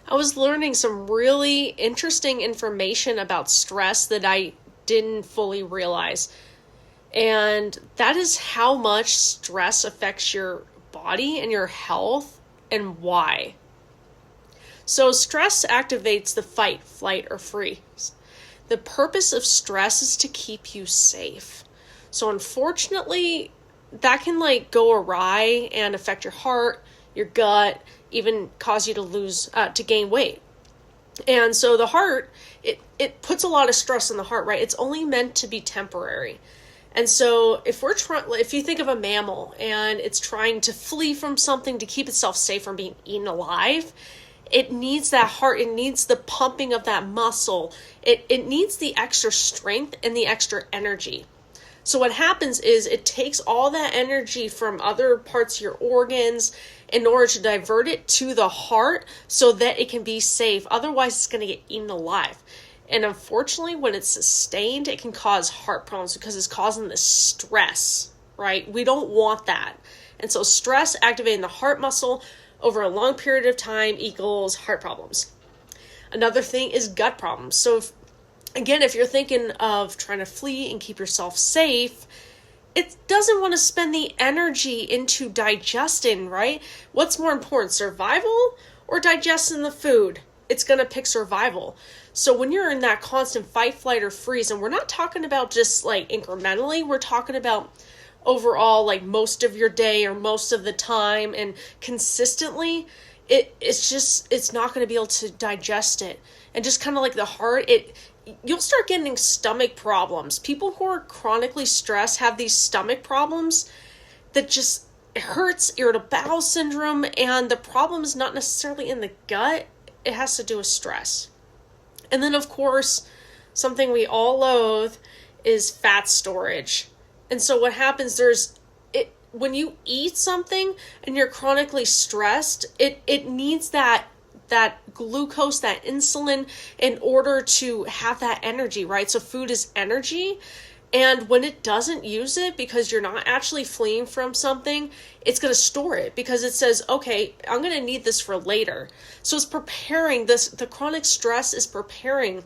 I was learning some really interesting information about stress that I didn't fully realize. And that is how much stress affects your body and your health and why. So, stress activates the fight, flight, or freeze. The purpose of stress is to keep you safe. So, unfortunately, that can go awry and affect your heart, your gut, even cause you to gain weight. And so the heart, it puts a lot of stress on the heart, right? It's only meant to be temporary. And so if you think of a mammal and it's trying to flee from something to keep itself safe from being eaten alive, it needs that heart, it needs the pumping of that muscle, it needs the extra strength and the extra energy. So what happens is it takes all that energy from other parts of your organs in order to divert it to the heart so that it can be safe. Otherwise, it's going to get eaten alive. And unfortunately, when it's sustained, it can cause heart problems because it's causing this stress, right? We don't want that. And so stress activating the heart muscle over a long period of time equals heart problems. Another thing is gut problems. So if you're thinking of trying to flee and keep yourself safe, it doesn't want to spend the energy into digesting, right? What's more important, survival or digesting the food? It's going to pick survival. So when you're in that constant fight, flight, or freeze, and we're not talking about just incrementally, we're talking about overall most of your day or most of the time and consistently, it's not going to be able to digest it. And just kind of like the heart, you'll start getting stomach problems. People who are chronically stressed have these stomach problems that just hurts, irritable bowel syndrome, and the problem is not necessarily in the gut. It has to do with stress. And then, of course, something we all loathe is fat storage. And so what happens, when you eat something and you're chronically stressed, it needs that glucose, that insulin, in order to have that energy, right? So food is energy. And when it doesn't use it because you're not actually fleeing from something, it's going to store it because it says, okay, I'm going to need this for later. So it's preparing this. The chronic stress is preparing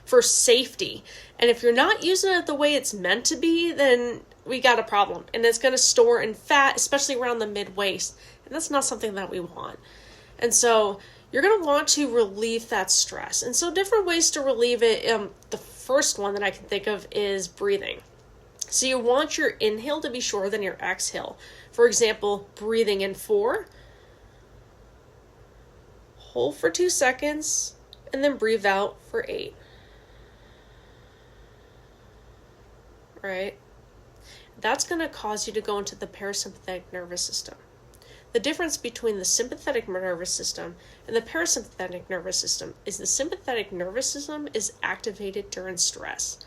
for safety. And if you're not using it the way it's meant to be, then we got a problem. And it's going to store in fat, especially around the mid-waist. And that's not something that we want. And so you're going to want to relieve that stress. And so different ways to relieve it. The first one that I can think of is breathing. So you want your inhale to be shorter than your exhale. For example, breathing in 4, hold for 2 seconds, and then breathe out for 8. Right? That's going to cause you to go into the parasympathetic nervous system. The difference between the sympathetic nervous system and the parasympathetic nervous system is the sympathetic nervous system is activated during stress.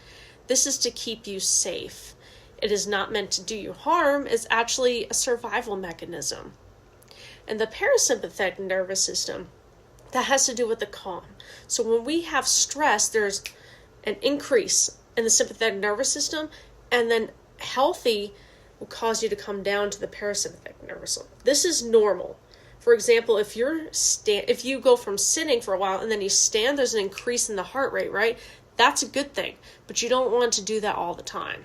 This is to keep you safe. It is not meant to do you harm. It's actually a survival mechanism. And the parasympathetic nervous system, that has to do with the calm. So when we have stress, there's an increase in the sympathetic nervous system, and then healthy will cause you to come down to the parasympathetic nervous system. This is normal. For example, if you go from sitting for a while and then you stand, there's an increase in the heart rate, right? That's a good thing, but you don't want to do that all the time.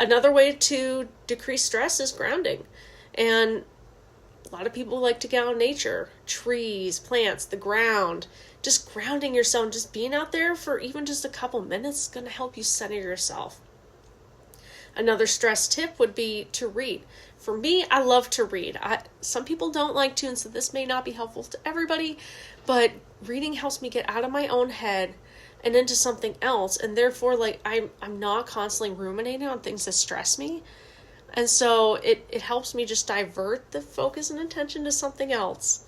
Another way to decrease stress is grounding. And a lot of people like to get out in nature, trees, plants, the ground. Just grounding yourself, just being out there for even just a couple minutes is going to help you center yourself. Another stress tip would be to read. For me, I love to read. Some people don't like to, and so this may not be helpful to everybody, but reading helps me get out of my own head and into something else, and therefore I'm not constantly ruminating on things that stress me. And so it helps me just divert the focus and attention to something else.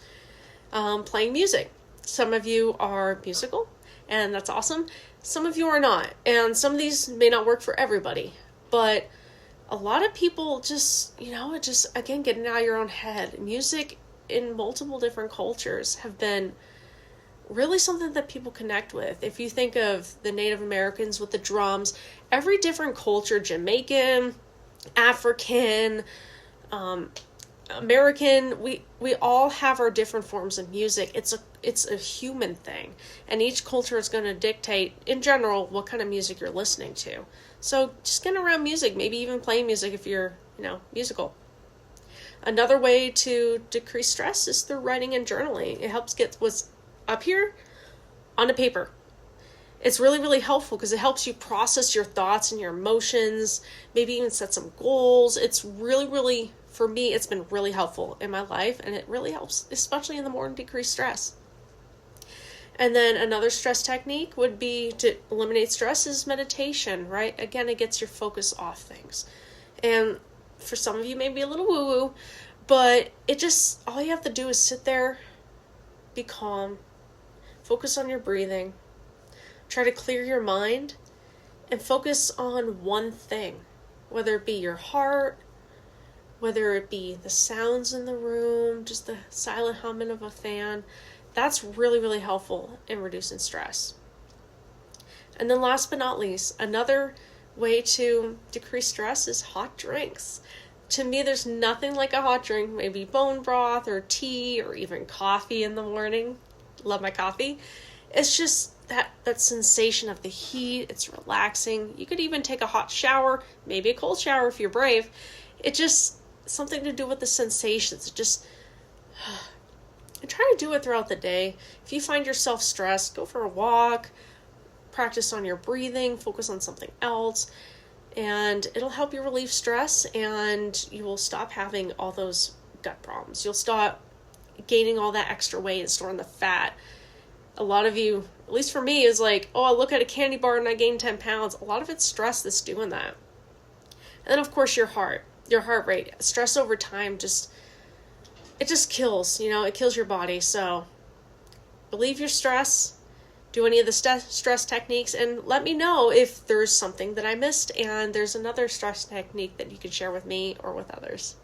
Playing music. Some of you are musical, and that's awesome. Some of you are not, and some of these may not work for everybody. But a lot of people again, getting out of your own head. Music in multiple different cultures have been really something that people connect with. If you think of the Native Americans with the drums, every different culture, Jamaican, African, American, we all have our different forms of music. It's a human thing, and each culture is going to dictate in general what kind of music you're listening to. So just get around music, maybe even playing music if you're, musical. Another way to decrease stress is through writing and journaling. It helps get what's up here onto paper. It's really, really helpful because it helps you process your thoughts and your emotions, maybe even set some goals. It's really, really, for me, it's been really helpful in my life, and it really helps, especially in the morning, decrease stress. And then another stress technique would be to eliminate stress is meditation, right? Again, it gets your focus off things. And for some of you, maybe a little woo-woo, but all you have to do is sit there, be calm, focus on your breathing, try to clear your mind, and focus on one thing, whether it be your heart, whether it be the sounds in the room, just the silent humming of a fan. That's really, really helpful in reducing stress. And then last but not least, another way to decrease stress is hot drinks. To me, there's nothing like a hot drink, maybe bone broth or tea or even coffee in the morning. Love my coffee. It's just that sensation of the heat. It's relaxing. You could even take a hot shower, maybe a cold shower if you're brave. It's just something to do with the sensations. And try to do it throughout the day. If you find yourself stressed, go for a walk, practice on your breathing, focus on something else, and it'll help you relieve stress, and you will stop having all those gut problems. You'll stop gaining all that extra weight and storing the fat. A lot of you, at least for me, is like, oh, I look at a candy bar and I gain 10 pounds. A lot of it's stress that's doing that. And then, of course, your heart rate. Stress over time it just kills, it kills your body. So relieve your stress, do any of the stress techniques, and let me know if there's something that I missed and there's another stress technique that you can share with me or with others.